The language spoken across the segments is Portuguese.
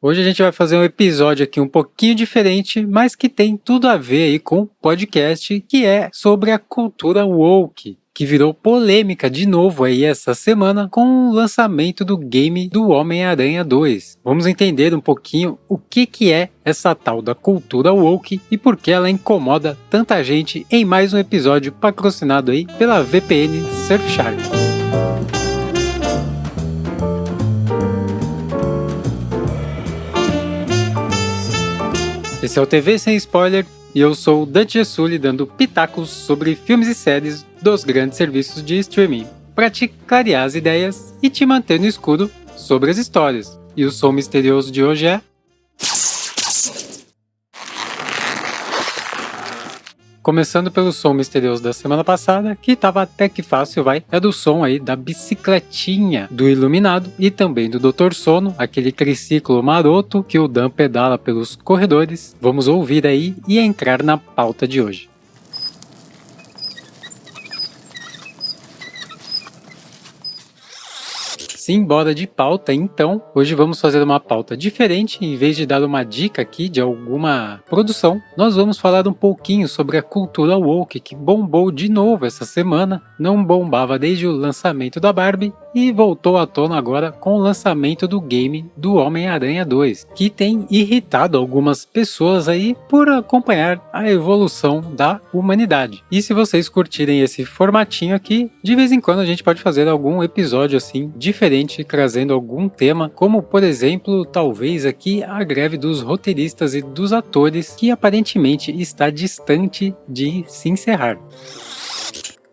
Hoje a gente vai fazer um episódio aqui um pouquinho diferente, mas que tem tudo a ver aí com o podcast, que é sobre a cultura woke, que virou polêmica de novo aí essa semana com o lançamento do game do Homem-Aranha 2. Vamos entender um pouquinho o que é essa tal da cultura woke e por que ela incomoda tanta gente em mais um episódio patrocinado aí pela VPN Surfshark. Esse é o TV Sem Spoiler e eu sou o Dante Gessulli dando pitacos sobre filmes e séries dos grandes serviços de streaming, para te clarear as ideias e te manter no escuro sobre as histórias. E o som misterioso de hoje é... Começando pelo som misterioso da semana passada, que tava até que fácil, é do som aí da bicicletinha do Iluminado e também do Dr. Sono, aquele triciclo maroto que o Dan pedala pelos corredores. Vamos ouvir aí e entrar na pauta de hoje. Simbora de pauta, então. Hoje vamos fazer uma pauta diferente. Em vez de dar uma dica aqui de alguma produção, nós vamos falar um pouquinho sobre a cultura woke, que bombou de novo essa semana. Não bombava desde o lançamento da Barbie e voltou à tona agora com o lançamento do game do Homem-Aranha 2, que tem irritado algumas pessoas aí por acompanhar a evolução da humanidade. E se vocês curtirem esse formatinho aqui, de vez em quando a gente pode fazer algum episódio assim diferente, trazendo algum tema, como por exemplo, talvez aqui a greve dos roteiristas e dos atores, que aparentemente está distante de se encerrar.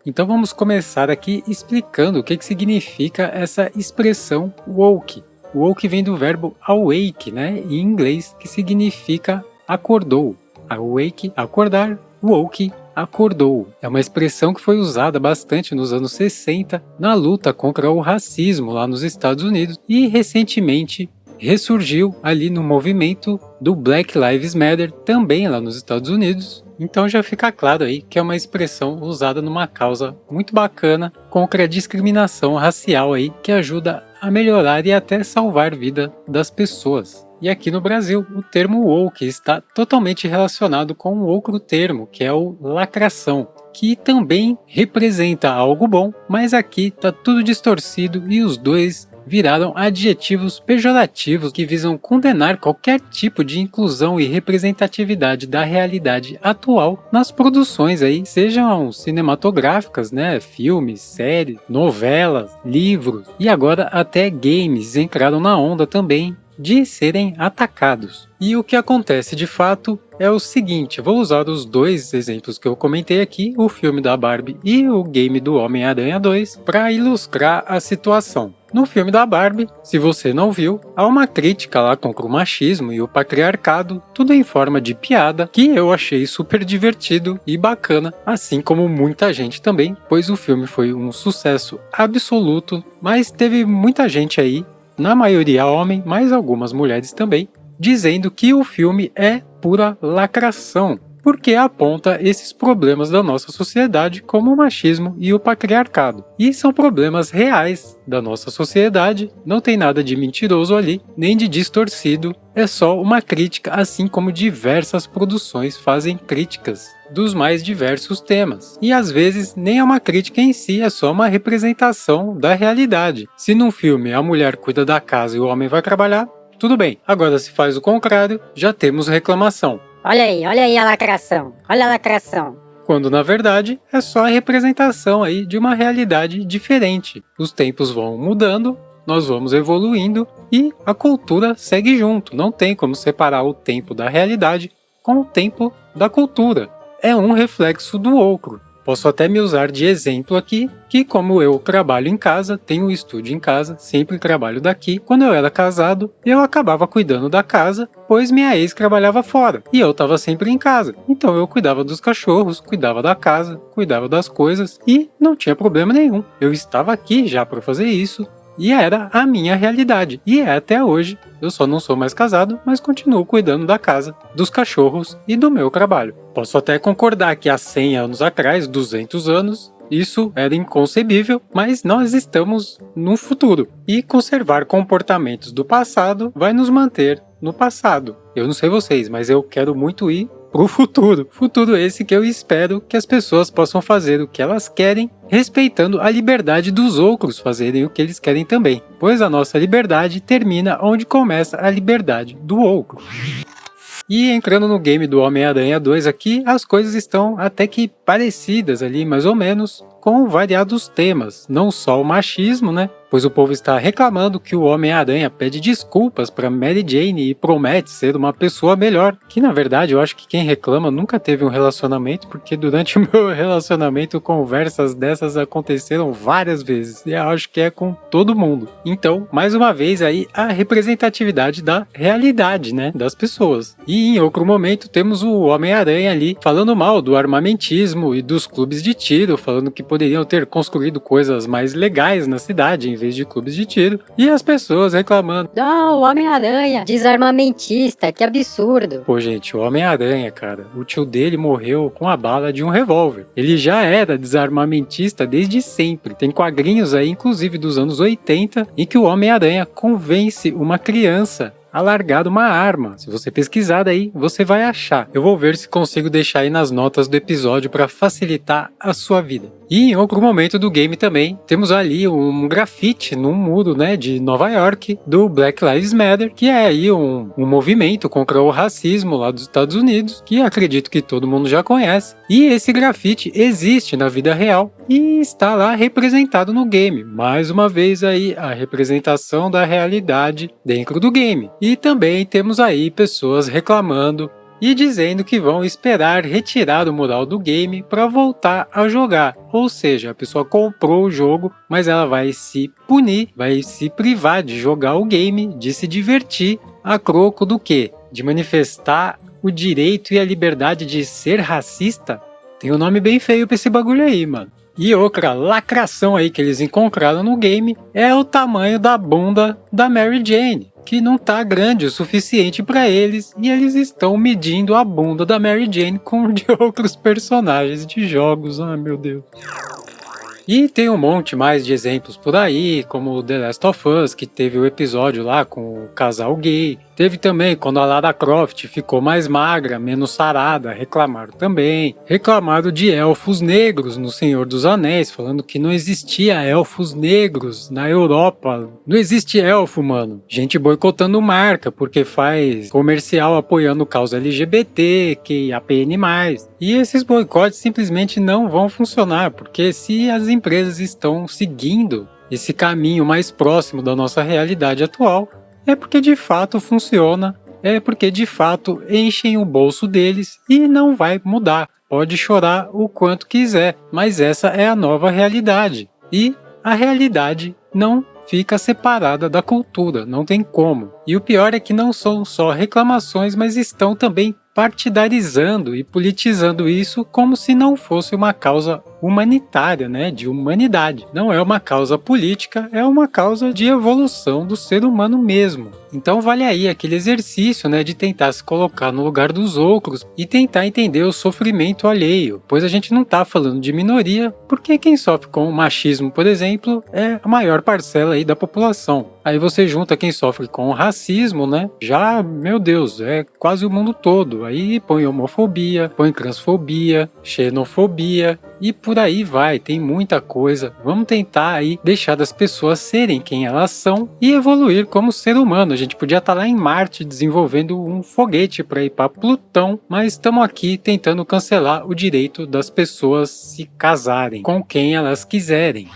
Então vamos começar aqui explicando o que significa essa expressão woke. Woke vem do verbo awake, né, em inglês, que significa acordou. Awake, acordar, woke, acordou. É uma expressão que foi usada bastante nos anos 60 na luta contra o racismo lá nos Estados Unidos e recentemente ressurgiu ali no movimento do Black Lives Matter também lá nos Estados Unidos. Então já fica claro aí que é uma expressão usada numa causa muito bacana contra a discriminação racial aí, que ajuda a melhorar e até salvar a vida das pessoas. E aqui no Brasil, o termo woke está totalmente relacionado com um outro termo, que é o lacração, que também representa algo bom, mas aqui está tudo distorcido e os dois viraram adjetivos pejorativos que visam condenar qualquer tipo de inclusão e representatividade da realidade atual nas produções aí, sejam cinematográficas, né, filmes, séries, novelas, livros e agora até games entraram na onda também de serem atacados. E o que acontece de fato é o seguinte, vou usar os dois exemplos que eu comentei aqui, o filme da Barbie e o game do Homem-Aranha 2, para ilustrar a situação. No filme da Barbie, se você não viu, há uma crítica lá contra o machismo e o patriarcado, tudo em forma de piada, que eu achei super divertido e bacana, assim como muita gente também, pois o filme foi um sucesso absoluto, mas teve muita gente aí, na maioria homem, mas algumas mulheres também, dizendo que o filme é pura lacração, porque aponta esses problemas da nossa sociedade como o machismo e o patriarcado. E são problemas reais da nossa sociedade, não tem nada de mentiroso ali, nem de distorcido, é só uma crítica, assim como diversas produções fazem críticas dos mais diversos temas. E às vezes nem é uma crítica em si, é só uma representação da realidade. Se num filme a mulher cuida da casa e o homem vai trabalhar, tudo bem. Agora se faz o contrário, já temos reclamação. Olha aí a lacração, olha a lacração. Quando na verdade é só a representação aí de uma realidade diferente. Os tempos vão mudando, nós vamos evoluindo e a cultura segue junto. Não tem como separar o tempo da realidade com o tempo da cultura. É um reflexo do outro. Posso até me usar de exemplo aqui, que como eu trabalho em casa, tenho um estúdio em casa, sempre trabalho daqui. Quando eu era casado, eu acabava cuidando da casa, pois minha ex trabalhava fora, e eu estava sempre em casa. Então eu cuidava dos cachorros, cuidava da casa, cuidava das coisas, e não tinha problema nenhum. Eu estava aqui já para fazer isso, e era a minha realidade, e é até hoje. Eu só não sou mais casado, mas continuo cuidando da casa, dos cachorros e do meu trabalho. Posso até concordar que há 100 anos atrás, 200 anos, isso era inconcebível, mas nós estamos no futuro. E conservar comportamentos do passado vai nos manter no passado. Eu não sei vocês, mas eu quero muito ir pro futuro. Futuro esse que eu espero que as pessoas possam fazer o que elas querem, respeitando a liberdade dos outros fazerem o que eles querem também. Pois a nossa liberdade termina onde começa a liberdade do outro. E entrando no game do Homem-Aranha 2 aqui, as coisas estão até que parecidas ali, mais ou menos, com variados temas. Não só o machismo, né? Pois o povo está reclamando que o Homem-Aranha pede desculpas para Mary Jane e promete ser uma pessoa melhor. Que na verdade eu acho que quem reclama nunca teve um relacionamento, porque durante o meu relacionamento conversas dessas aconteceram várias vezes. E eu acho que é com todo mundo. Então, mais uma vez aí, a representatividade da realidade, né? Das pessoas. E em outro momento temos o Homem-Aranha ali falando mal do armamentismo e dos clubes de tiro, falando que poderiam ter construído coisas mais legais na cidade, em vez de clubes de tiro, e as pessoas reclamando. Não, o Homem-Aranha, desarmamentista, que absurdo. Pô, gente, o Homem-Aranha, cara, o tio dele morreu com a bala de um revólver. Ele já era desarmamentista desde sempre. Tem quadrinhos aí, inclusive dos anos 80, em que o Homem-Aranha convence uma criança a largar uma arma. Se você pesquisar aí, você vai achar. Eu vou ver se consigo deixar aí nas notas do episódio para facilitar a sua vida. E em outro momento do game também, temos ali um grafite num muro, né, de Nova York, do Black Lives Matter, que é aí um movimento contra o racismo lá dos Estados Unidos, que acredito que todo mundo já conhece. E esse grafite existe na vida real e está lá representado no game. Mais uma vez aí, a representação da realidade dentro do game. E também temos aí pessoas reclamando e dizendo que vão esperar retirar o mural do game para voltar a jogar. Ou seja, a pessoa comprou o jogo, mas ela vai se punir, vai se privar de jogar o game, de se divertir, a troco do quê? De manifestar o direito e a liberdade de ser racista? Tem um nome bem feio pra esse bagulho aí, mano. E outra lacração aí que eles encontraram no game é o tamanho da bunda da Mary Jane, que não tá grande o suficiente para eles, e eles estão medindo a bunda da Mary Jane com de outros personagens de jogos. Ah, meu Deus. E tem um monte mais de exemplos por aí, como The Last of Us, que teve o episódio lá com o casal gay. Teve também quando a Lara Croft ficou mais magra, menos sarada, reclamaram também. Reclamaram de elfos negros no Senhor dos Anéis, falando que não existia elfos negros na Europa. Não existe elfo, mano. Gente boicotando marca, porque faz comercial apoiando causa LGBT, QIAPN+. E esses boicotes simplesmente não vão funcionar, porque se as empresas estão seguindo esse caminho mais próximo da nossa realidade atual, é porque de fato funciona, é porque de fato enchem o bolso deles e não vai mudar. Pode chorar o quanto quiser, mas essa é a nova realidade. E a realidade não fica separada da cultura, não tem como. E o pior é que não são só reclamações, mas estão também partidarizando e politizando isso como se não fosse uma causa humanitária, né, de humanidade. Não é uma causa política, é uma causa de evolução do ser humano mesmo. Então vale aí aquele exercício, né, de tentar se colocar no lugar dos outros e tentar entender o sofrimento alheio, pois a gente não está falando de minoria, porque quem sofre com o machismo, por exemplo, é a maior parcela aí da população. Aí você junta quem sofre com o racismo, né, já, meu Deus, é quase o mundo todo. Aí põe homofobia, põe transfobia, xenofobia e por aí vai, tem muita coisa. Vamos tentar aí deixar as pessoas serem quem elas são e evoluir como ser humano. A gente podia estar lá em Marte desenvolvendo um foguete para ir para Plutão, mas estamos aqui tentando cancelar o direito das pessoas se casarem com quem elas quiserem.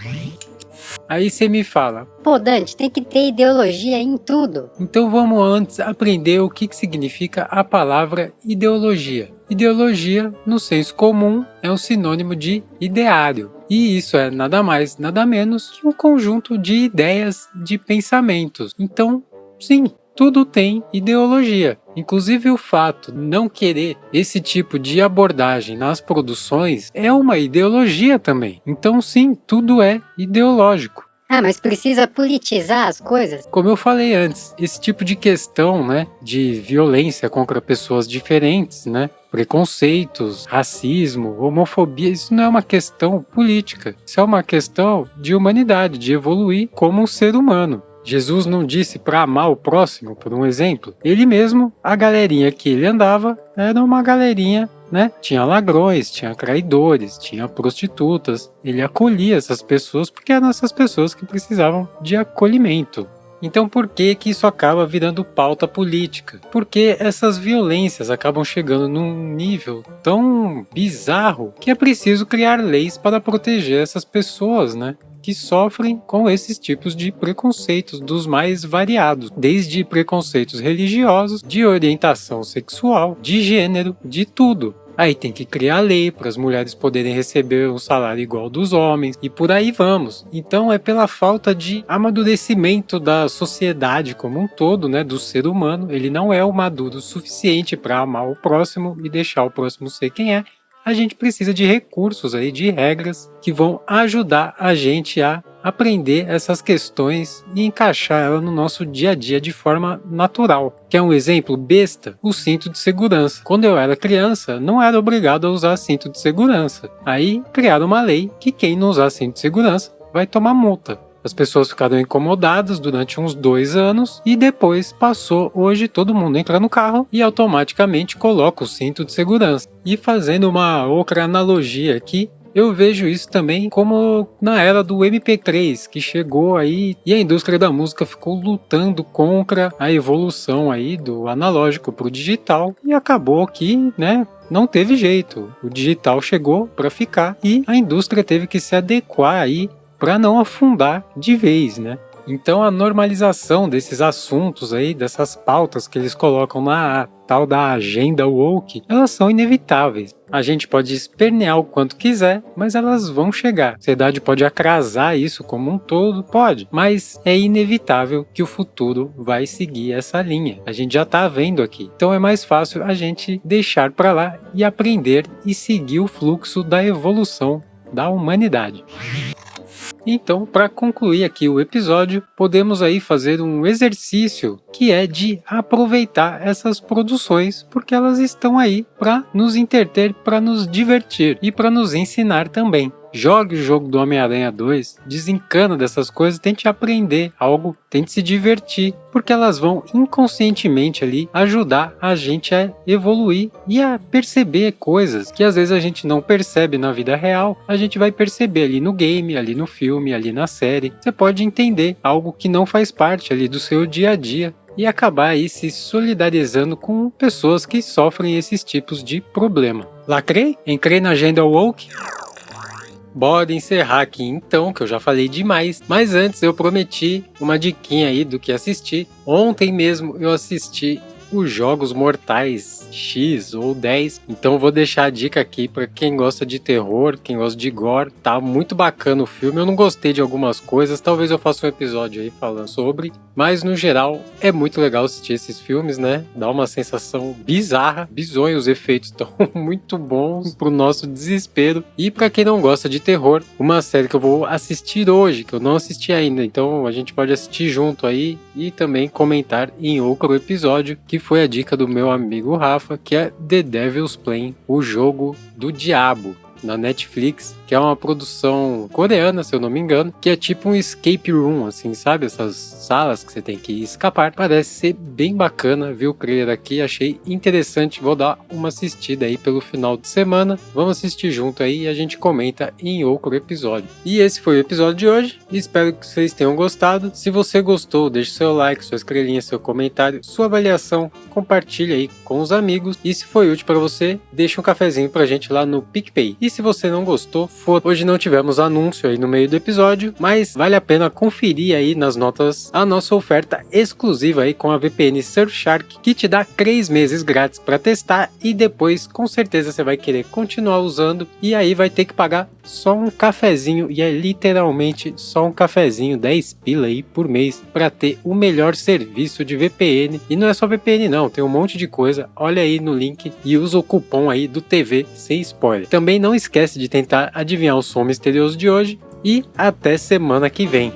Aí você me fala, Pô, Dante, tem que ter ideologia em tudo. então vamos antes aprender o que significa a palavra ideologia. Ideologia, no senso comum, é um sinônimo de ideário. E isso é nada mais, nada menos que um conjunto de ideias, de pensamentos. Então, sim, tudo tem ideologia. Inclusive o fato de não querer esse tipo de abordagem nas produções é uma ideologia também. Então sim, tudo é ideológico. Ah, mas precisa politizar as coisas? Como eu falei antes, esse tipo de questão, né, de violência contra pessoas diferentes, né, preconceitos, racismo, homofobia, isso não é uma questão política. Isso é uma questão de humanidade, de evoluir como um ser humano. Jesus não disse para amar o próximo, por um exemplo? Ele mesmo, a galerinha que ele andava, era uma galerinha, né? Tinha ladrões, tinha traidores, tinha prostitutas. Ele acolhia essas pessoas porque eram essas pessoas que precisavam de acolhimento. Então por que que isso acaba virando pauta política? Porque essas violências acabam chegando num nível tão bizarro que é preciso criar leis para proteger essas pessoas, né? Que sofrem com esses tipos de preconceitos dos mais variados, desde preconceitos religiosos, de orientação sexual, de gênero, de tudo. Aí tem que criar lei para as mulheres poderem receber um salário igual dos homens e por aí vamos. Então é pela falta de amadurecimento da sociedade como um todo, né, do ser humano. Ele não é o maduro o suficiente para amar o próximo e deixar o próximo ser quem é. A gente precisa de recursos aí, de regras que vão ajudar a gente a aprender essas questões e encaixar ela no nosso dia a dia de forma natural. Quer um exemplo besta? O cinto de segurança. Quando eu era criança, não era obrigado a usar cinto de segurança. Aí criaram uma lei que quem não usar cinto de segurança vai tomar multa. As pessoas ficaram incomodadas durante uns 2 anos e depois passou. Hoje todo mundo entra no carro e automaticamente coloca o cinto de segurança. E fazendo uma outra analogia aqui, eu vejo isso também como na era do MP3, que chegou aí e a indústria da música ficou lutando contra a evolução aí do analógico para o digital e acabou que, né, não teve jeito. O digital chegou para ficar e a indústria teve que se adequar aí para não afundar de vez, né? Então a normalização desses assuntos aí, dessas pautas que eles colocam na tal da agenda woke, elas são inevitáveis. A gente pode espernear o quanto quiser, mas elas vão chegar. A sociedade pode atrasar isso como um todo, pode, mas é inevitável que o futuro vai seguir essa linha. A gente já tá vendo aqui. Então é mais fácil a gente deixar para lá e aprender e seguir o fluxo da evolução da humanidade. Então, para concluir aqui o episódio, podemos aí fazer um exercício que é de aproveitar essas produções, porque elas estão aí para nos entreter, para nos divertir e para nos ensinar também. Jogue o jogo do Homem-Aranha 2, desencana dessas coisas, tente aprender algo, tente se divertir, porque elas vão inconscientemente ali ajudar a gente a evoluir e a perceber coisas que às vezes a gente não percebe na vida real, a gente vai perceber ali no game, ali no filme, ali na série. Você pode entender algo que não faz parte ali do seu dia a dia e acabar aí se solidarizando com pessoas que sofrem esses tipos de problema. Lacrei? Entrei na agenda woke? Bora encerrar aqui então, que eu já falei demais, mas antes eu prometi uma diquinha aí do que assistir. Ontem mesmo eu assisti os Jogos Mortais X ou 10, então vou deixar a dica aqui para quem gosta de terror, quem gosta de gore. Tá muito bacana o filme, eu não gostei de algumas coisas, talvez eu faça um episódio aí falando sobre, mas no geral é muito legal assistir esses filmes, né? Dá uma sensação bizarra, bizonha, os efeitos estão muito bons pro nosso desespero. E para quem não gosta de terror, uma série que eu vou assistir hoje, que eu não assisti ainda, então a gente pode assistir junto aí e também comentar em outro episódio, que foi a dica do meu amigo Rafa, que é The Devil's Plan, o jogo do diabo, na Netflix, que é uma produção coreana, se eu não me engano, que é tipo um escape room, assim, sabe? Essas salas que você tem que escapar. Parece ser bem bacana, vi o trailer aqui, achei interessante, vou dar uma assistida aí pelo final de semana. Vamos assistir junto aí e a gente comenta em outro episódio. E esse foi o episódio de hoje, espero que vocês tenham gostado. Se você gostou, deixe seu like, sua estrelinha, seu comentário, sua avaliação, compartilhe aí com os amigos. E se foi útil para você, deixa um cafezinho pra gente lá no PicPay. E se você não gostou, hoje não tivemos anúncio aí no meio do episódio, mas vale a pena conferir aí nas notas a nossa oferta exclusiva aí com a VPN Surfshark, que te dá 3 meses grátis para testar e depois com certeza você vai querer continuar usando e aí vai ter que pagar só um cafezinho, e é literalmente só um cafezinho, 10 pila aí por mês para ter o melhor serviço de VPN. E não é só VPN não, tem um monte de coisa, olha aí no link e usa o cupom aí do TV sem spoiler. Também não esquece de tentar adivinhar o som misterioso de hoje e até semana que vem.